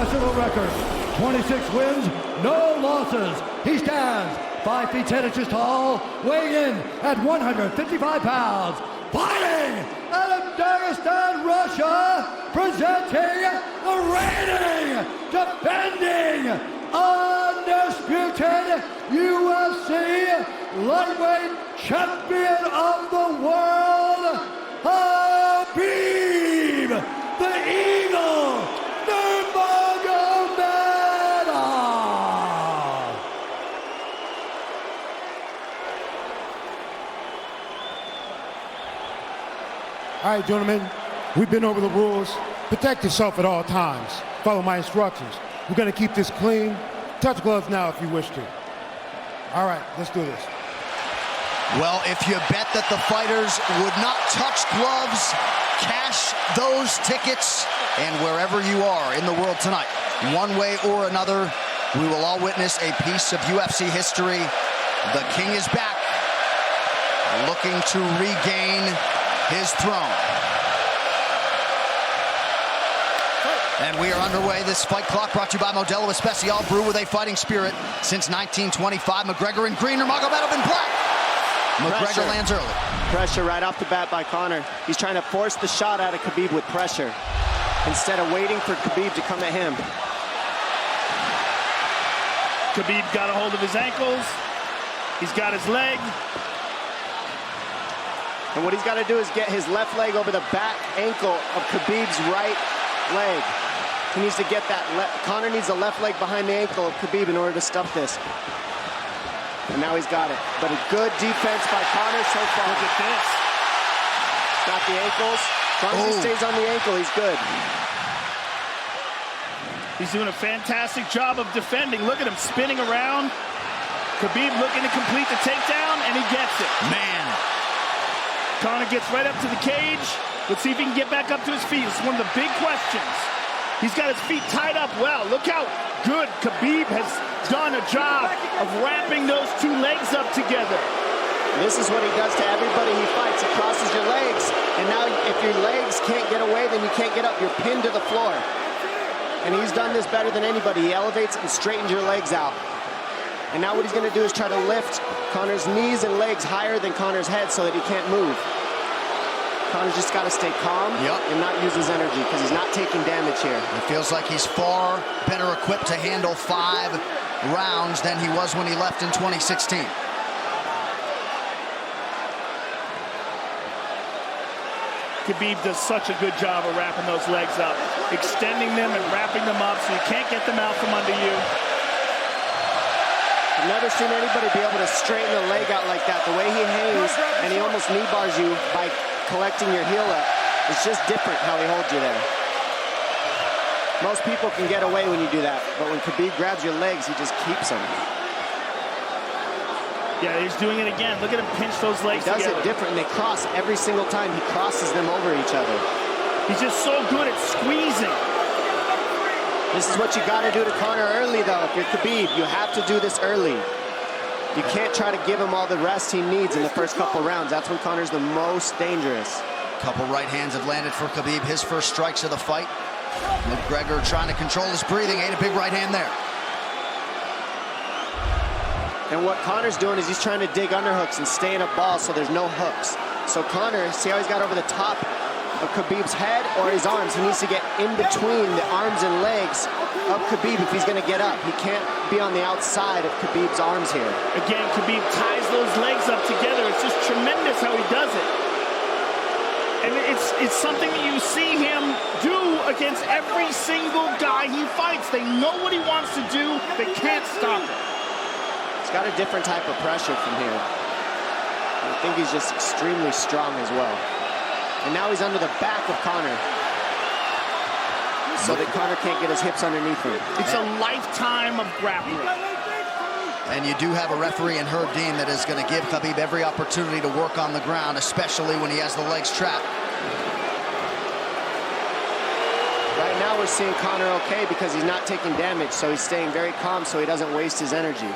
personal record, 26 wins, no losses. He stands 5 feet 10 inches tall, weighing in at 155 pounds. Fighting out of Dagestan, Russia, presenting the reigning, defending, undisputed UFC lightweight champion of the world, Khabib, the Eagle Nurmagomedov. All right, gentlemen, we've been over the rules. Protect yourself at all times. Follow my instructions. We're gonna keep this clean. Touch gloves now if you wish to. All right, let's do this. Well, if you bet that the fighters would not touch gloves, cash those tickets, and wherever you are in the world tonight, one way or another, we will all witness a piece of UFC history. The King is back, looking to regain his throne. And we are underway. This fight clock brought to you by Modelo Especial, brew with a fighting spirit since 1925. McGregor in green, Nurmagomedov in black. McGregor lands early. Pressure right off the bat by Conor. He's trying to force the shot out of Khabib with pressure instead of waiting for Khabib to come at him. Khabib got a hold of his ankles. He's got his leg. And what he's got to do is get his left leg over the back ankle of Khabib's right leg. He needs to get that. Conor needs the left leg behind the ankle of Khabib in order to stuff this. And now he's got it. But a good defense by Conor so far. Look at this. Got the ankles. As long as he stays on the ankle, he's good. He's doing a fantastic job of defending. Look at him spinning around. Khabib looking to complete the takedown, and he gets it. Man. Conor gets right up to the cage. Let's see if he can get back up to his feet. It's one of the big questions. He's got his feet tied up well. Look how good Khabib has done a job of wrapping those two legs up together. This is what he does to everybody he fights. He crosses your legs, and now if your legs can't get away, then you can't get up. You're pinned to the floor. And he's done this better than anybody. He elevates and straightens your legs out. And now what he's going to do is try to lift Conor's knees and legs higher than Conor's head so that he can't move. Conor's just got to stay calm and not use his energy because he's not taking damage here. It feels like he's far better equipped to handle 5 rounds than he was when he left in 2016. Khabib does such a good job of wrapping those legs up, extending them and wrapping them up so you can't get them out from under you. I've never seen anybody be able to straighten a leg out like that. The way he hangs and he almost knee bars you by collecting your heel up. It's just different how he holds you there. Most people can get away when you do that, but when Khabib grabs your legs, he just keeps them. Yeah, he's doing it again. Look at him pinch those legs together. He does it different, and they cross every single time. He crosses them over each other. He's just so good at squeezing. This is what you got to do to Conor early, though. If you're Khabib, you have to do this early. You can't try to give him all the rest he needs in the first couple rounds. That's when Conor's the most dangerous. Couple right hands have landed for Khabib. His first strikes of the fight. McGregor trying to control his breathing. Ate a big right hand there. And what Conor's doing is he's trying to dig underhooks and stay in a ball so there's no hooks. So Conor, see how he's got over the top of Khabib's head or his arms? He needs to get in between the arms and legs of Khabib if he's going to get up. He can't be on the outside of Khabib's arms here. Again, Khabib ties those legs up together. It's just tremendous how he does it. And it's something that you see him do against every single guy he fights. They know what he wants to do. They can't stop it. He's got a different type of pressure from here. I think he's just extremely strong as well. And now he's under the back of Conor, so that Conor can't get his hips underneath him. It's a lifetime of grappling. And you do have a referee in Herb Dean that is going to give Khabib every opportunity to work on the ground, especially when he has the legs trapped. Right now we're seeing Conor okay because he's not taking damage, so he's staying very calm so he doesn't waste his energy.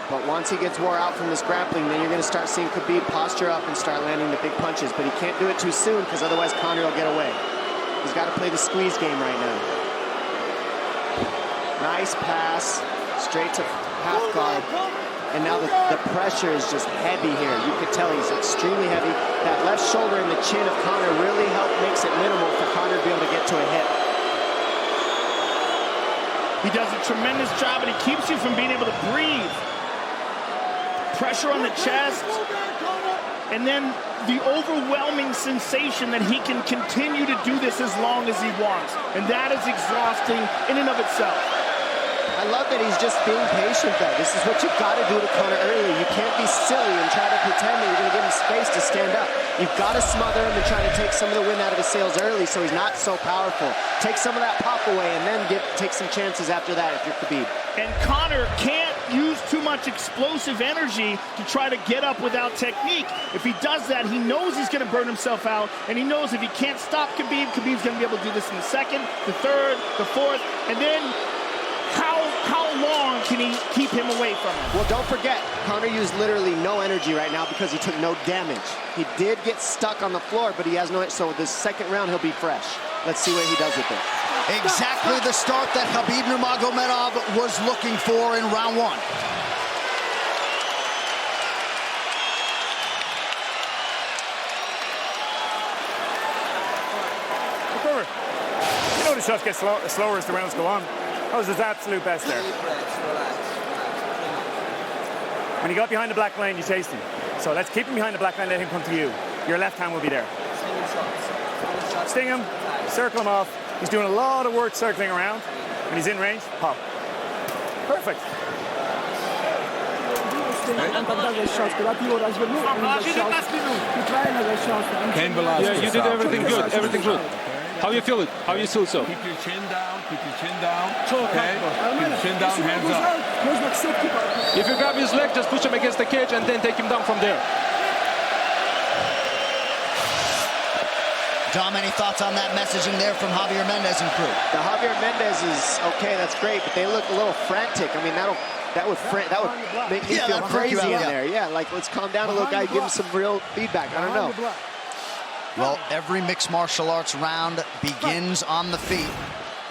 But once he gets wore out from this grappling, then you're going to start seeing Khabib posture up and start landing the big punches. But he can't do it too soon because otherwise Conor will get away. He's got to play the squeeze game right now. Nice pass, straight to half guard. And now the pressure is just heavy here. You can tell he's extremely heavy. That left shoulder and the chin of Conor really makes it minimal for Conor to be able to get to a hit. He does a tremendous job, and he keeps you from being able to breathe. Pressure on the chest, and then the overwhelming sensation that he can continue to do this as long as he wants. And that is exhausting in and of itself. I love that he's just being patient, though. This is what you've got to do to Conor early. You can't be silly and try to pretend that you're going to give him space to stand up. You've got to smother him and try to take some of the wind out of his sails early so he's not so powerful. Take some of that pop away and then take some chances after that if you're Khabib. And Conor can't use too much explosive energy to try to get up without technique. If he does that, he knows he's going to burn himself out, and he knows if he can't stop Khabib, Khabib's going to be able to do this in the second, the third, the fourth, and then how long can he keep him away from him? Well, don't forget, Conor used literally no energy right now because he took no damage. He did get stuck on the floor, but he has no, so this second round he'll be fresh. Let's see what he does with it. Exactly the start that Khabib Nurmagomedov was looking for in round one. You know the shots get slower as the rounds go on. That was his absolute best there. When he got behind the black line, you chased him. So let's keep him behind the black line, let him come to you. Your left hand will be there. Sting him, circle him off. He's doing a lot of work circling around. When he's in range, pop. Perfect. Yeah, you did everything good, everything good. How you feel it? How you feel so? Keep your chin down, keep your chin down. Okay? Keep your chin down, hands up. If you grab his leg, just push him against the cage and then take him down from there. Dom, any thoughts on that messaging there from Javier Mendez and crew? The Javier Mendez is okay, that's great, but they look a little frantic. I mean, that would make me feel crazy in there. Yeah, like let's calm down a little guy, give him some real feedback. I don't know. Well, every mixed martial arts round begins on the feet.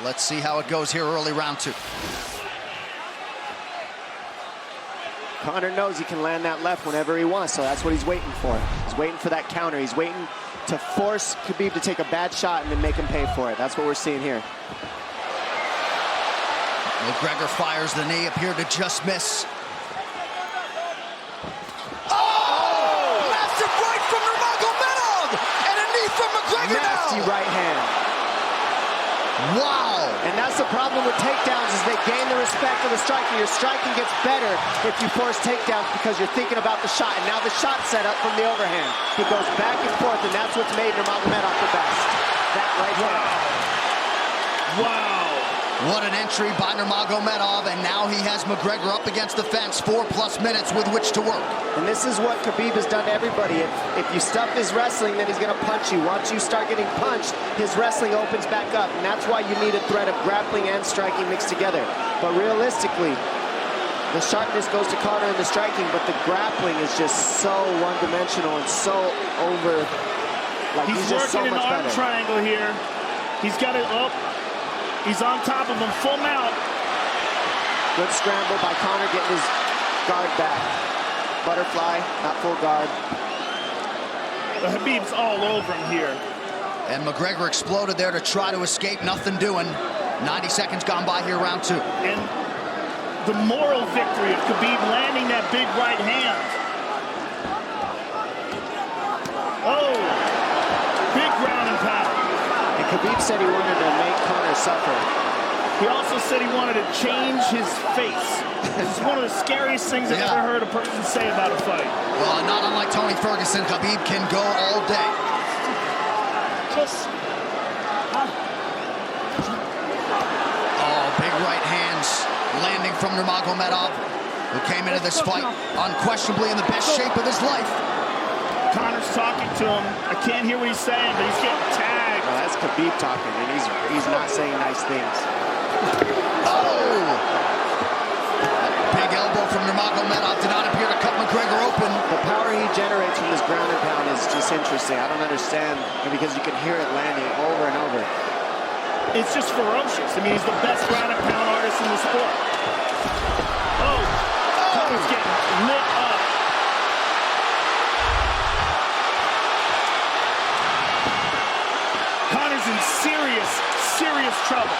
Let's see how it goes here early round two. Conor knows he can land that left whenever he wants, so that's what he's waiting for. He's waiting for that counter. He's waiting to force Khabib to take a bad shot and then make him pay for it. That's what we're seeing here. McGregor fires the knee, appeared to just miss. From McGregor nasty now. Right hand. Wow. And that's the problem with takedowns is they gain the respect of the striker. Your striking gets better if you force takedowns because you're thinking about the shot. And now the shot set up from the overhand. He goes back and forth, and that's what's made Nurmagomedov the best. That right hand. Wow. What an entry by Nurmagomedov, and now he has McGregor up against the fence, 4+ minutes with which to work. And this is what Khabib has done to everybody. If you stuff his wrestling, then he's going to punch you. Once you start getting punched, his wrestling opens back up, and that's why you need a threat of grappling and striking mixed together. But realistically, the sharpness goes to Conor in the striking, but the grappling is just so one-dimensional and so over. Like he's just so working much an arm better. triangle here. He's got it up. He's on top of him, full mount. Good scramble by Conor, getting his guard back. Butterfly, not full guard. The Khabib's all over him here. And McGregor exploded there to try to escape, nothing doing. 90 seconds gone by here, round two. And the moral victory of Khabib landing that big right hand. Oh, big ground and pound. And Khabib said he wanted to make Conor suffer. He also said he wanted to change his face. This is one of the scariest things I've ever heard a person say about a fight. Well, not unlike Tony Ferguson, Khabib can go all day. Oh, big right hands landing from Nurmagomedov, who came into this fight unquestionably in the best shape of his life. Conor's talking to him. I can't hear what he's saying, but he's getting tagged. Well, that's Khabib talking, and he's not saying nice things. Oh! That big elbow from Nurmagomedov did not appear to cut McGregor open. The power he generates from his ground and pound is just interesting. I don't understand, because you can hear it landing over and over. It's just ferocious. I mean, he's the best ground and pound artist in the sport. Oh, Conor's getting lit up. Conor's in serious trouble.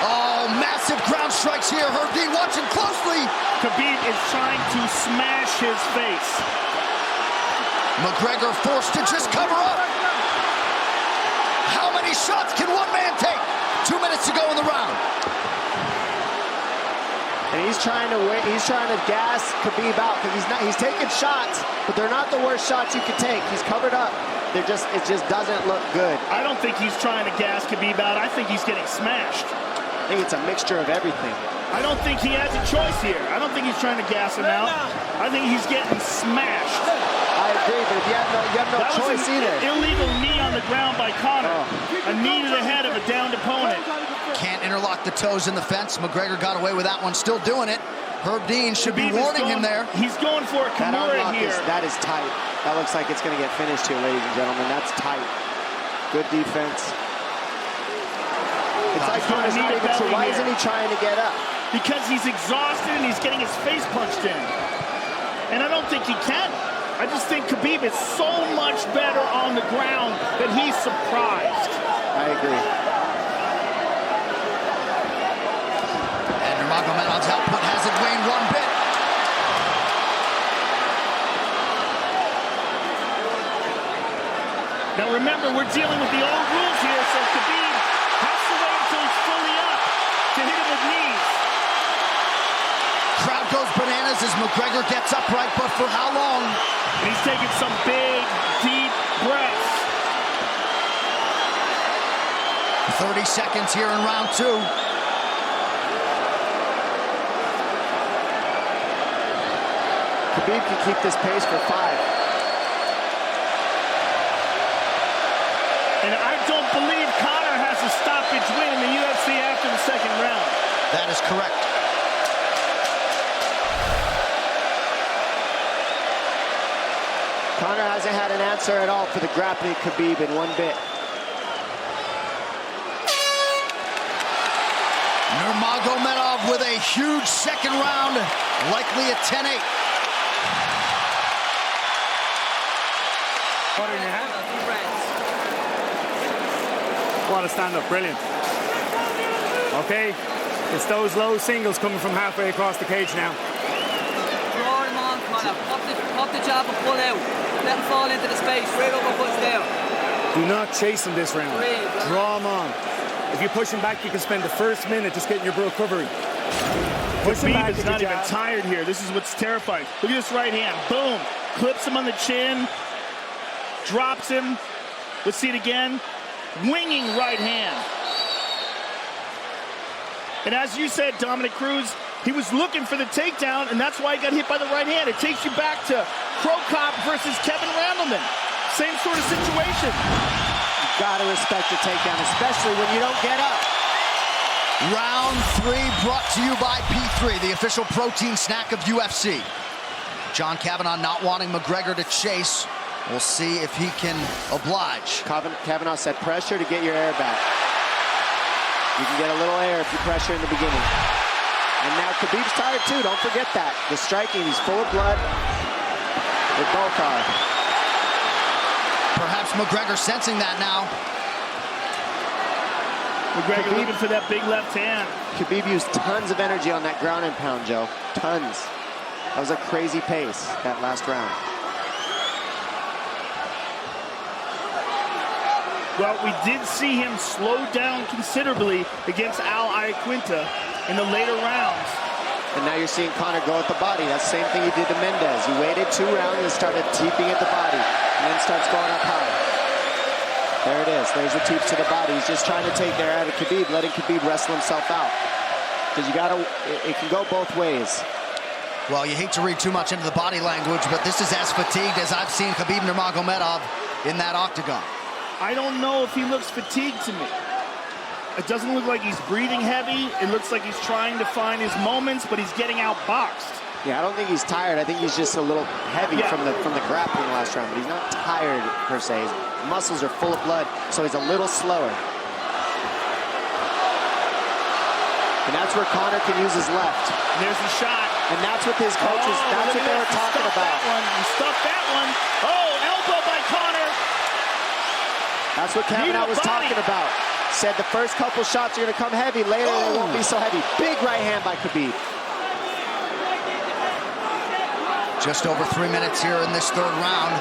Oh, massive ground strikes here. Khabib watching closely. Khabib is trying to smash his face. McGregor forced to just cover up. How many shots can one man take? 2 minutes to go in the round. And he's trying to gas Khabib out, because he's taking shots, but they're not the worst shots you can take. He's covered up. It just doesn't look good. I don't think he's trying to gas Khabib out. I think he's getting smashed. I think it's a mixture of everything. I don't think he has a choice here. I don't think he's trying to gas him out. I think he's getting smashed. I agree, but if you have no choice either. Illegal knee on the ground by Conor. A knee to the head of a downed opponent. Can't interlock the toes in the fence. McGregor got away with that one, still doing it. Herb Dean should be warning him there. He's going for a Kimura here. That is tight. That looks like it's going to get finished here, ladies and gentlemen. That's tight. Good defense. It's like Conor's not even sure. Why isn't he trying to get up? Because he's exhausted and he's getting his face punched in. And I don't think he can. I just think Khabib is so much better on the ground that he's surprised. I agree. And Nurmagomedov's output hasn't waned one bit. Now remember, we're dealing with the old rules here, so Khabib has to wait until he's fully up to hit him with knees. Crowd goes bananas as McGregor gets upright, but for how long? And he's taking some big, deep breaths. 30 seconds here in round 2. Khabib can keep this pace for 5. And I don't believe Conor has a stoppage win in the UFC after the second round. That is correct. Conor hasn't had an answer at all for the grappling Khabib in one bit. Nurmagomedov with a huge second round, likely a 10-8. What in your hand? What a stand-up, brilliant. Okay, it's those low singles coming from halfway across the cage now. Draw him on, Conor. Pop the jab and pull out. Let him fall into the space, right over foot's there. Do not chase him this round. Draw him on. If you push him back, you can spend the first minute just getting your recovery. Push him back. Khabib is not even tired here. This is what's terrifying. Look at this right hand. Boom. Clips him on the chin. Drops him. Let's see it again. Winging right hand. And as you said, Dominic Cruz, he was looking for the takedown, and that's why he got hit by the right hand. It takes you back to Crow Cop versus Kevin Randleman. Same sort of situation. You gotta respect the takedown, especially when you don't get up. Round 3 brought to you by P3, the official protein snack of UFC. John Kavanagh not wanting McGregor to chase. We'll see if he can oblige. Kavanagh said pressure to get your air back. You can get a little air if you pressure in the beginning. And now Khabib's tired too, don't forget that. The striking, he's full of blood. They both are. Perhaps McGregor sensing that now. McGregor looking for that big left hand. Khabib used tons of energy on that ground and pound, Joe. Tons. That was a crazy pace, that last round. Well, we did see him slow down considerably against Al Iaquinta in the later rounds. And now you're seeing Conor go at the body. That's the same thing he did to Mendez. He waited 2 rounds and started teeping at the body, and then starts going up high. There it is. There's the teeps to the body. He's just trying to take their out of Khabib, letting Khabib wrestle himself out. Because it can go both ways. Well, you hate to read too much into the body language, but this is as fatigued as I've seen Khabib Nurmagomedov in that octagon. I don't know if he looks fatigued to me. It doesn't look like he's breathing heavy. It looks like he's trying to find his moments, but he's getting outboxed. Yeah, I don't think he's tired. I think he's just a little heavy from the grappling last round, but he's not tired per se. His muscles are full of blood, so he's a little slower. And that's where Conor can use his left. And there's the shot. And that's what his coaches, that's what they were talking about. He stuffed that one. Oh, elbow by Conor. That's what Kavanaugh was talking about. Said the first couple shots are going to come heavy. Later, they won't be so heavy. Big right hand by Khabib. Just over 3 minutes here in this third round.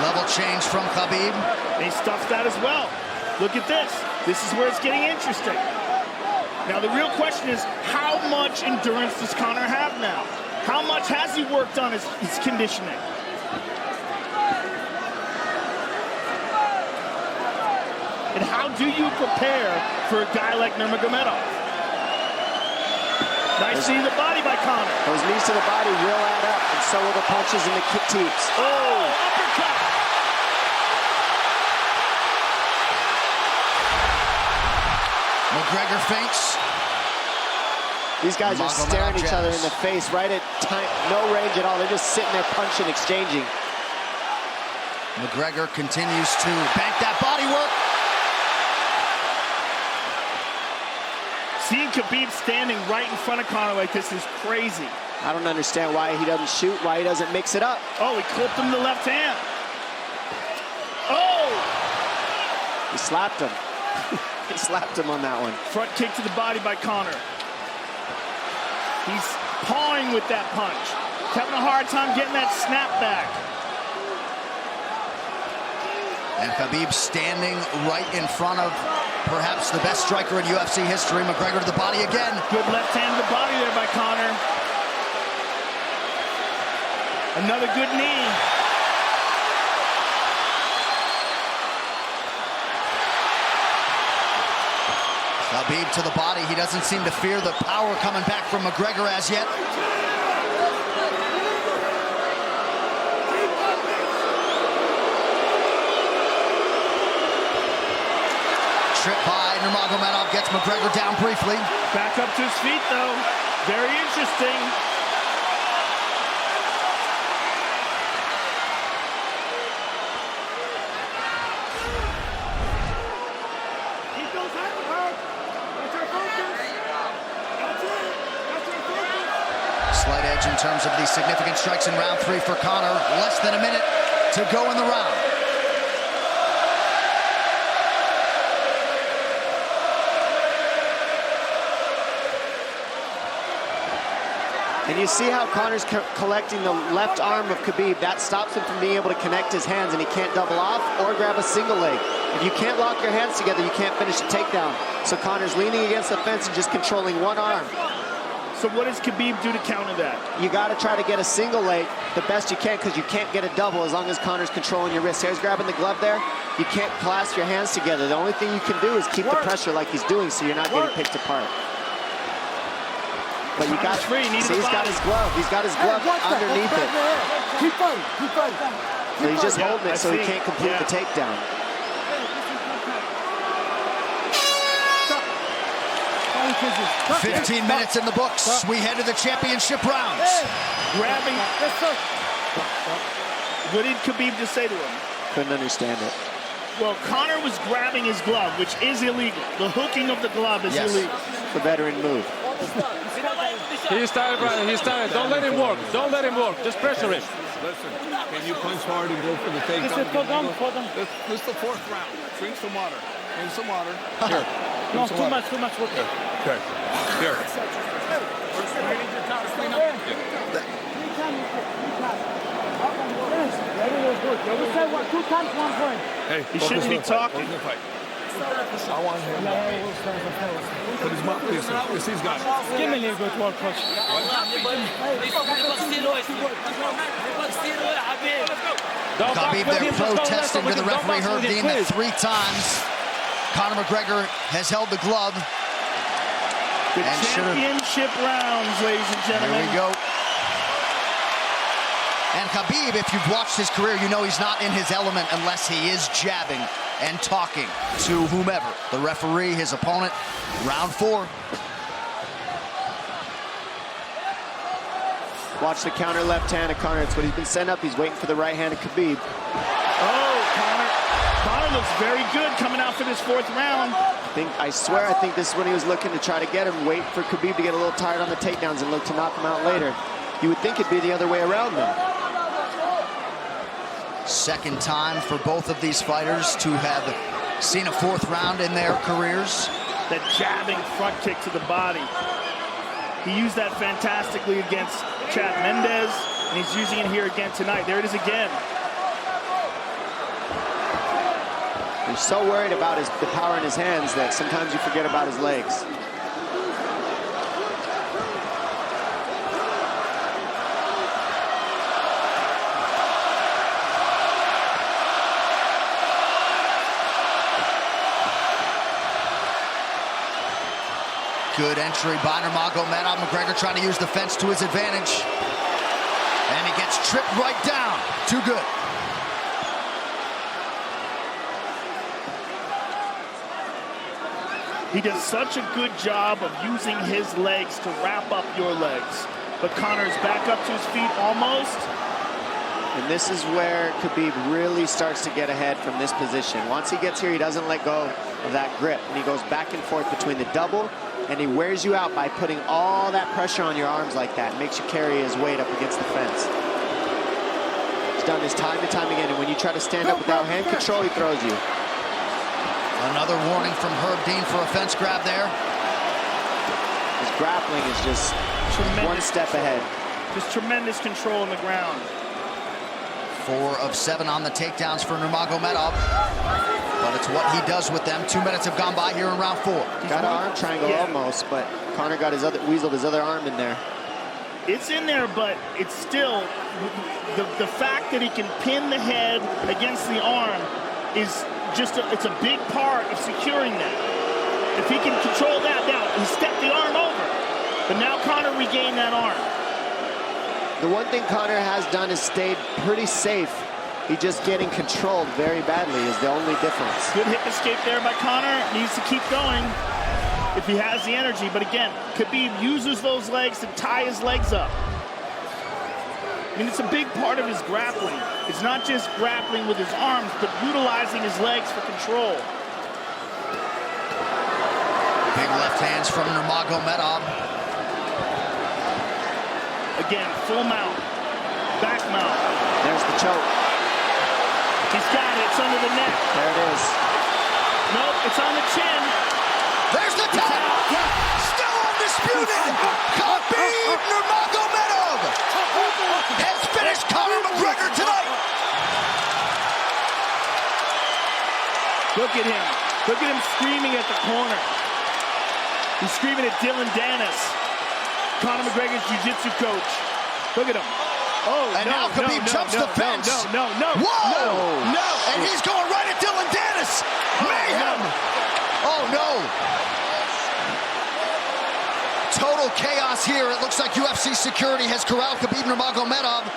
Level change from Khabib. He stuffs that as well. Look at this. This is where it's getting interesting. Now, the real question is, how much endurance does Conor have now? How much has he worked on his conditioning? And how do you prepare for a guy like Nurmagomedov? Nice knee to the body by Conor. Those knees to the body will add up, and so will the punches and the kick teeps. Oh, uppercut. McGregor feints. These guys are staring each other in the face right at time, no range at all. They're just sitting there punching, exchanging. McGregor continues to bank that body work. Seeing Khabib standing right in front of Conor like this is crazy. I don't understand why he doesn't shoot, why he doesn't mix it up. Oh, he clipped him the left hand. Oh! He slapped him. He slapped him on that one. Front kick to the body by Conor. He's pawing with that punch. He's having a hard time getting that snap back. And Khabib standing right in front of perhaps the best striker in UFC history. McGregor to the body again. Good left hand to the body there by Conor. Another good knee. Khabib to the body. He doesn't seem to fear the power coming back from McGregor as yet. Trip by Nurmagomedov gets McGregor down briefly. Back up to his feet, though. Very interesting. Slight edge in terms of the significant strikes in round 3 for Conor. Less than a minute to go in the round. And you see how Conor's collecting the left arm of Khabib. That stops him from being able to connect his hands, and he can't double off or grab a single leg. If you can't lock your hands together, you can't finish the takedown. So Conor's leaning against the fence and just controlling one arm. So what does Khabib do to counter that? You got to try to get a single leg the best you can, because you can't get a double as long as Conor's controlling your wrist. He's grabbing the glove there. You can't clasp your hands together. The only thing you can do is keep the pressure like he's doing, so you're not getting picked apart. But you got, see, he's got his glove. He's got his glove underneath it. Keep fighting, keep fighting. So he's just holding it so he can't complete the takedown. Stop. 15 minutes in the books. We head to the championship rounds. Grabbing. What did Khabib just say to him? Couldn't understand it. Well, Conor was grabbing his glove, which is illegal. The hooking of the glove is illegal. The veteran move. He's tired, brother. He's tired. Don't let him work. Don't let him work. Just pressure him. Listen, can you punch hard and go for the takedown? This is the 4th round. Drink some water. Drink some water. Here. No, too much water. Okay. Here. Hey, he shouldn't be talking. I want him. Put his mouth. Yes, he's got it. Give me a little bit more, coach. Khabib there protesting to the referee. Heard being that 3 times Conor McGregor has held the glove. The championship rounds, ladies and gentlemen. Here we go. And Khabib, if you've watched his career, you know he's not in his element unless he is jabbing and talking to whomever. The referee, his opponent, round 4. Watch the counter left hand of Conor. It's what he's been setting up. He's waiting for the right hand of Khabib. Oh, Conor looks very good coming out for this 4th round. I swear, I think this is when he was looking to try to get him, wait for Khabib to get a little tired on the takedowns and look to knock him out later. You would think it'd be the other way around, though. Second time for both of these fighters to have seen a 4th round in their careers. That jabbing front kick to the body. He used that fantastically against Chad Mendes, and he's using it here again tonight. There it is again. He's so worried about the power in his hands that sometimes you forget about his legs. Good entry by Nurmagomedov. McGregor trying to use the fence to his advantage. And he gets tripped right down. Too good. He does such a good job of using his legs to wrap up your legs. But Conor's back up to his feet almost. And this is where Khabib really starts to get ahead from this position. Once he gets here, he doesn't let go of that grip. And he goes back and forth between the double, and he wears you out by putting all that pressure on your arms like that. Makes you carry his weight up against the fence. He's done this time and time again, and when you try to stand up without hand control, he throws you. Another warning from Herb Dean for a fence grab there. His grappling is just one step ahead. Just tremendous control on the ground. 4 of 7 on the takedowns for Nurmagomedov. But it's what he does with them. 2 minutes have gone by here in round 4. Got an arm triangle almost, but Conor got weaseled his other arm in there. It's in there, but it's still the fact that he can pin the head against the arm is just it's a big part of securing that. If he can control that, now he stepped the arm over, but now Conor regained that arm. The one thing Conor has done is stayed pretty safe. He just getting controlled very badly is the only difference. Good hip escape there by Conor. Needs to keep going if he has the energy. But again, Khabib uses those legs to tie his legs up. I mean, it's a big part of his grappling. It's not just grappling with his arms, but utilizing his legs for control. Big left hands from Nurmagomedov. Again, full mount, back mount. There's the choke. He's got it, it's under the neck. There it is. Nope, it's on the chin. There's the tap. Still undisputed. Khabib Nurmagomedov has finished Conor McGregor tonight. Look at him. Look at him screaming at the corner. He's screaming at Dylan Dennis, Conor McGregor's jiu-jitsu coach. Look at him. Oh, and now Khabib jumps the fence. No. Whoa! No! And he's going right at Dylan Dennis. Mayhem! Oh, no. Total chaos here. It looks like UFC security has corralled Khabib Nurmagomedov.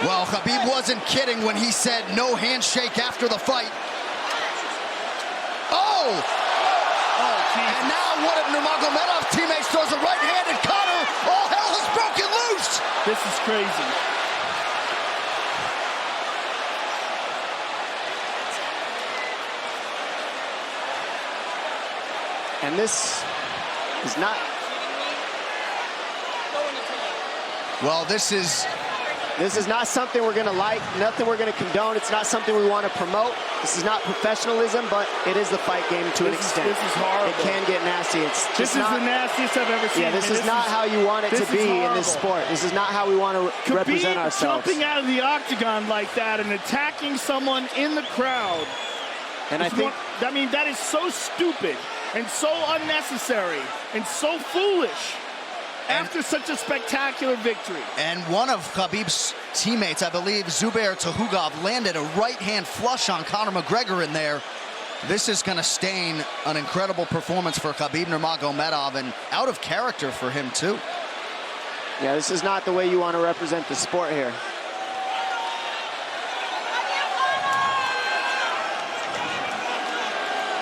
Well, Khabib wasn't kidding when he said no handshake after the fight. Oh! And now one of Nurmagomedov's teammates throws a right hand at Conor. All hell has broken loose. This is crazy. And this is not... Well, this is not something we're going to like, nothing we're going to condone. It's not something we want to promote. This is not professionalism, but it is the fight game to an extent. This is horrible. It can get nasty. This is the nastiest I've ever seen. Yeah, this is not how you want it to be in this sport. This is not how we want to represent ourselves. Jumping out of the octagon like that and attacking someone in the crowd. And I mean, that is so stupid and so unnecessary and so foolish. After such a spectacular victory. And one of Khabib's teammates, I believe, Zubair Tukhugov, landed a right-hand flush on Conor McGregor in there. This is going to stain an incredible performance for Khabib Nurmagomedov, and out of character for him, too. Yeah, this is not the way you want to represent the sport here.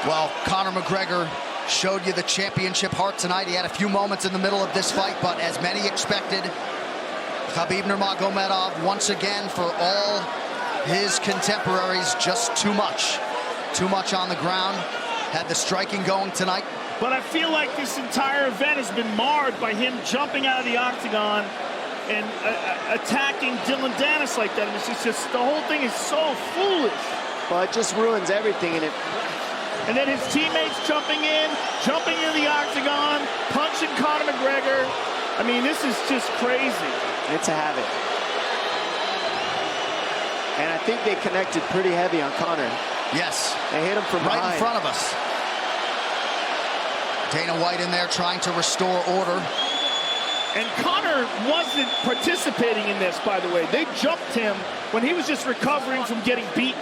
Well, Conor McGregor showed you the championship heart tonight. He had a few moments in the middle of this fight, but as many expected, Khabib Nurmagomedov, once again, for all his contemporaries, just too much. Too much on the ground. Had the striking going tonight. But I feel like this entire event has been marred by him jumping out of the octagon and attacking Dylan Dennis like that. And it's just the whole thing is so foolish. Well, it just ruins everything. And then his teammates jumping into the octagon, punching Conor McGregor. I mean, this is just crazy. It's a habit. And I think they connected pretty heavy on Conor. Yes. They hit him from right behind. in front of us. Dana White in there trying to restore order. And Conor wasn't participating in this, by the way. They jumped him when he was just recovering from getting beaten.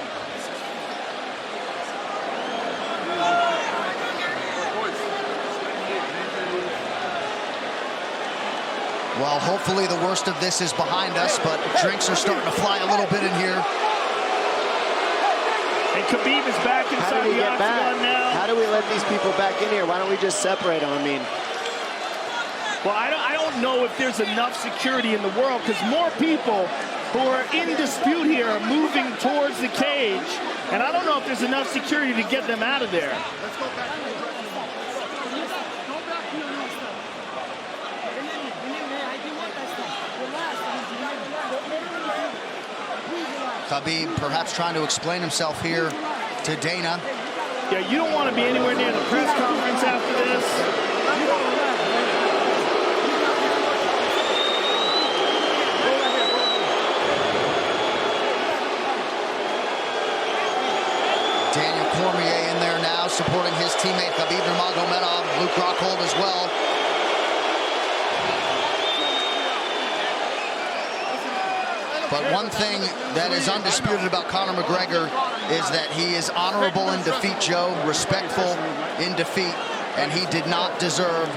Well, hopefully the worst of this is behind us, but drinks are starting to fly a little bit in here. And Khabib is back inside the octagon now. How do we let these people back in here? Why don't we just separate them? I mean, well, I don't know if there's enough security in the world, because more people who are in dispute here are moving towards the cage, and I don't know if there's enough security to get them out of there. Let's go back. Khabib perhaps trying to explain himself here to Dana. Yeah, you don't want to be anywhere near the press conference after this. Daniel Cormier in there now, supporting his teammate Khabib Nurmagomedov, Luke Rockhold as well. But one thing that is undisputed about Conor McGregor is that he is honorable in defeat, Joe, respectful in defeat, and he did not deserve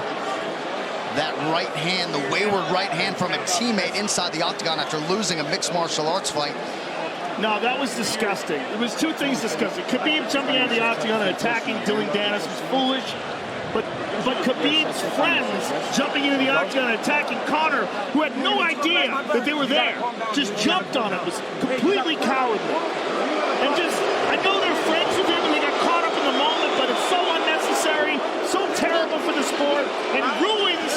that right hand, the wayward right hand from a teammate inside the octagon after losing a mixed martial arts fight. No, that was disgusting. It was two things disgusting. Khabib jumping out of the octagon and attacking Dylan Dennis was foolish. But Khabib's friends jumping into the octagon and attacking Conor, who had no idea that they were there, just jumped on him. It was completely cowardly. And I know they're friends with him and they got caught up in the moment, but it's so unnecessary, so terrible for the sport, and ruins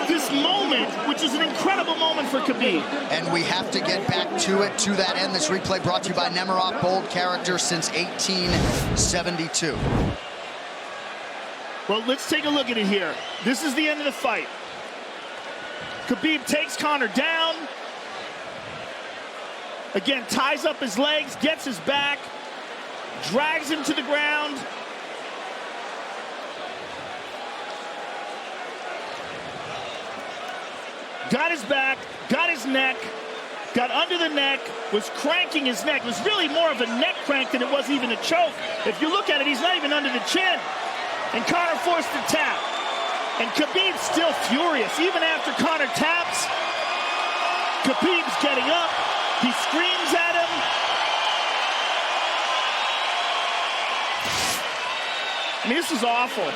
this moment, which is an incredible moment for Khabib. And we have to get back to it, to that end. This replay brought to you by Nemiroff, bold character since 1872. Well, let's take a look at it here. This is the end of the fight. Khabib takes Conor down. Again, ties up his legs, gets his back, drags him to the ground. Got his back, got his neck, got under the neck, was cranking his neck. It was really more of a neck crank than it was even a choke. If you look at it, he's not even under the chin. And Conor forced the tap. And Khabib's still furious. Even after Conor taps, Khabib's getting up. He screams at him. I mean, this is awful.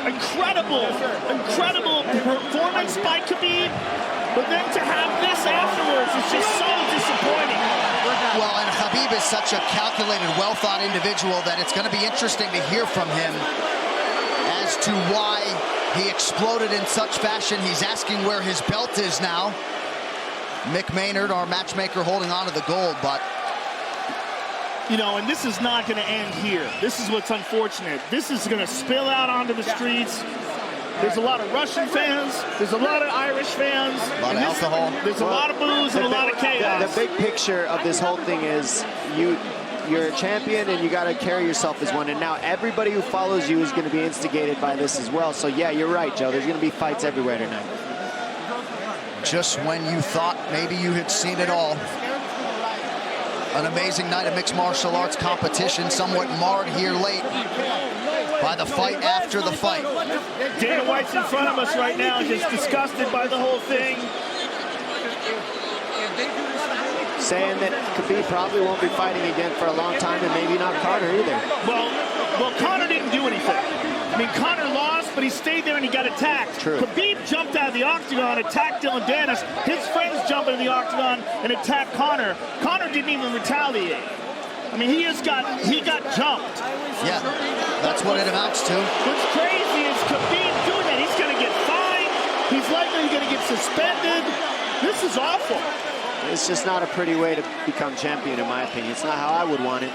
Incredible performance by Khabib. But then to have this afterwards is just so disappointing. Well, and Khabib is such a calculated, well-thought individual that it's going to be interesting to hear from him as to why he exploded in such fashion. He's asking where his belt is now. Mick Maynard, our matchmaker, holding on to the gold, but... You know, and this is not going to end here. This is what's unfortunate. This is going to spill out onto the streets. There's a lot of Russian fans. There's a lot of Irish fans. A lot of alcohol. There's a lot of booze and a lot of chaos. The big picture of this whole thing is you're a champion and you got to carry yourself as one. And now everybody who follows you is going to be instigated by this as well. So, yeah, you're right, Joe. There's going to be fights everywhere tonight. Just when you thought maybe you had seen it all. An amazing night of mixed martial arts competition, somewhat marred here late by the fight after the fight. Dana White's in front of us right now, just disgusted by the whole thing. Saying that Khabib probably won't be fighting again for a long time, and maybe not Conor either. Well, Well, Conor didn't do anything. I mean, Conor lost, but he stayed there and he got attacked. True. Khabib jumped out of the octagon, attacked Dylan Dennis. His friends jumped in the octagon and attacked Conor. Conor didn't even retaliate. I mean, he got jumped. Yeah, that's what it amounts to. What's crazy is Khabib doing that. He's going to get fined. He's likely going to get suspended. This is awful. It's just not a pretty way to become champion, in my opinion. It's not how I would want it.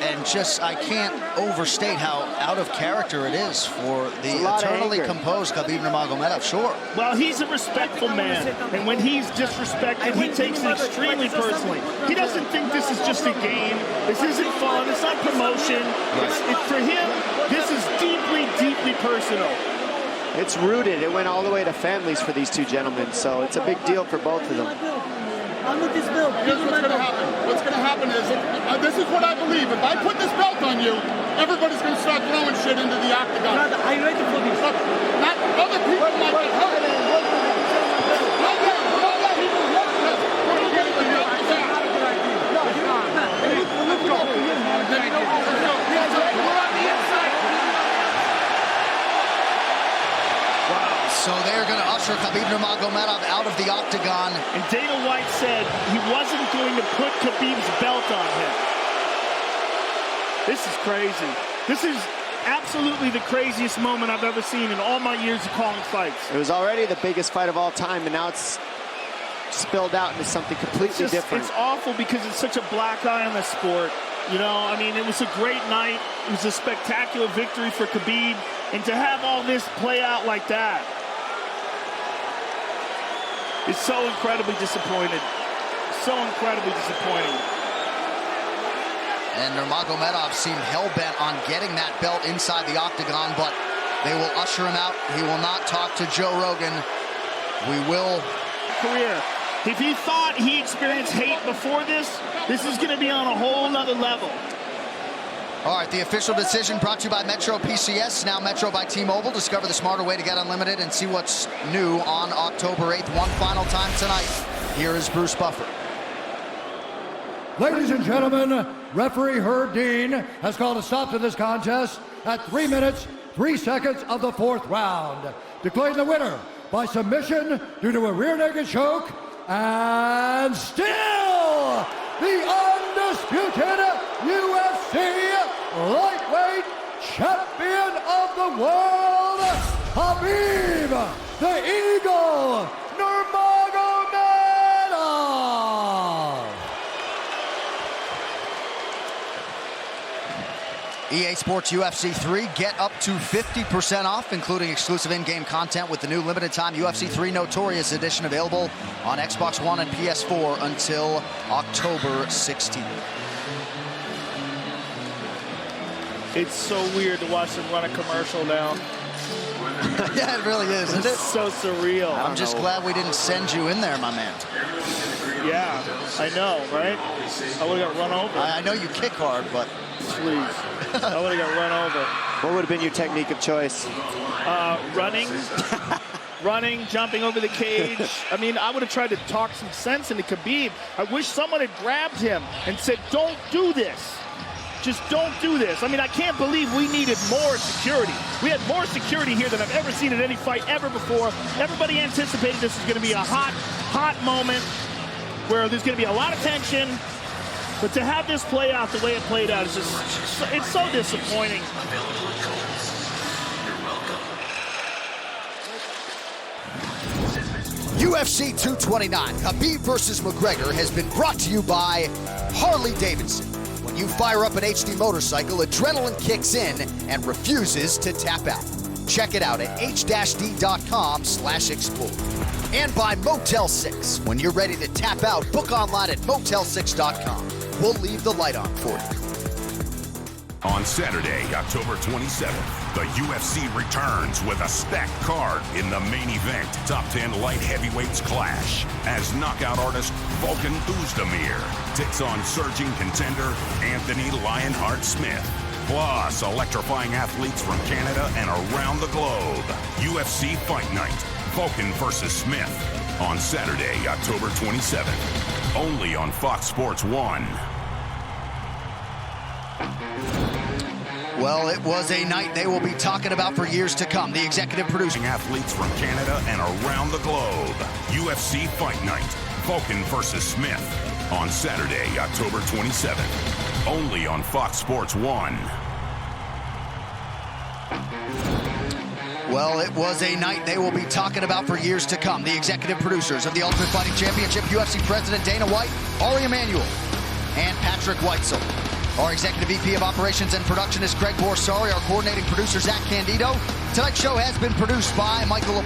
And just, I can't overstate how out of character it is for the eternally composed Khabib Nurmagomedov, sure. Well, he's a respectful man, and when he's disrespected, he takes it extremely personally. He doesn't think this is just a game. This isn't fun. It's not promotion. For him, this is deeply, deeply personal. It's rooted. It went all the way to families for these two gentlemen, so it's a big deal for both of them. Here's what's going to happen. What's going to happen is, this is what I believe. If I put this belt on you, everybody's going to start throwing shit into the octagon. Are you ready for this? Look, not other people might get hurt. So they're going to usher Khabib Nurmagomedov out of the octagon. And Dana White said he wasn't going to put Khabib's belt on him. This is crazy. This is absolutely the craziest moment I've ever seen in all my years of calling fights. It was already the biggest fight of all time, and now it's spilled out into something completely different. It's awful because it's such a black eye on the sport. You know, I mean, it was a great night. It was a spectacular victory for Khabib. And to have all this play out like that, it's so incredibly disappointed. So incredibly disappointing. And Nurmagomedov seemed hell-bent on getting that belt inside the octagon, but they will usher him out. He will not talk to Joe Rogan. We will. Career. If he thought he experienced hate before this is going to be on a whole nother level. All right, the official decision brought to you by Metro PCS, now Metro by T-Mobile. Discover the smarter way to get unlimited and see what's new on October 8th. One final time tonight. Here is Bruce Buffer. Ladies and gentlemen, referee Herb Dean has called a stop to this contest at 3 minutes, 3 seconds of the 4th round. Declaring the winner by submission due to a rear naked choke, and still the undisputed UFC lightweight champion of the world, Khabib, the Eagle, Nurmagomedov. EA Sports UFC 3, get up to 50% off, including exclusive in-game content with the new limited-time UFC 3 Notorious Edition available on Xbox One and PS4 until October 16th. It's so weird to watch them run a commercial now. Yeah, it really is, isn't it? It's so surreal. I'm just glad we didn't send you in there, my man. Yeah, I know, right? I would have got run over. I know you kick hard, but... Please. I would have got run over. What would have been your technique of choice? Running. Running, jumping over the cage. I mean, I would have tried to talk some sense into Khabib. I wish someone had grabbed him and said, don't do this. Just don't do this. I mean, I can't believe we needed more security. We had more security here than I've ever seen in any fight ever before. Everybody anticipated this was going to be a hot moment where there's going to be a lot of tension. But to have this play out the way it played out is just, it's so disappointing. UFC 229, Khabib versus McGregor has been brought to you by Harley-Davidson. When you fire up an HD motorcycle, adrenaline kicks in and refuses to tap out. Check it out at h-d.com/explore. And by Motel 6. When you're ready to tap out, book online at motel6.com. We'll leave the light on for you. On Saturday, October 27th, the UFC returns with a stacked card in the main event. Top 10 light heavyweights clash as knockout artist Volkan Oezdemir takes on surging contender Anthony Lionheart Smith. Plus, electrifying athletes from Canada and around the globe. UFC Fight Night, Volkan versus Smith. On Saturday, October 27th. Only on Fox Sports 1. Well, it was a night they will be talking about for years to come. The executive producing athletes from Canada and around the globe. UFC Fight Night. Vulcan versus Smith on Saturday, October 27th. Only on Fox Sports 1. Well, it was a night they will be talking about for years to come. The executive producers of the Ultimate Fighting Championship, UFC President Dana White, Ari Emanuel, and Patrick Weitzel. Our Executive VP of Operations and Production is Craig Borsari. Our coordinating producer, Zach Candido. Tonight's show has been produced by Michael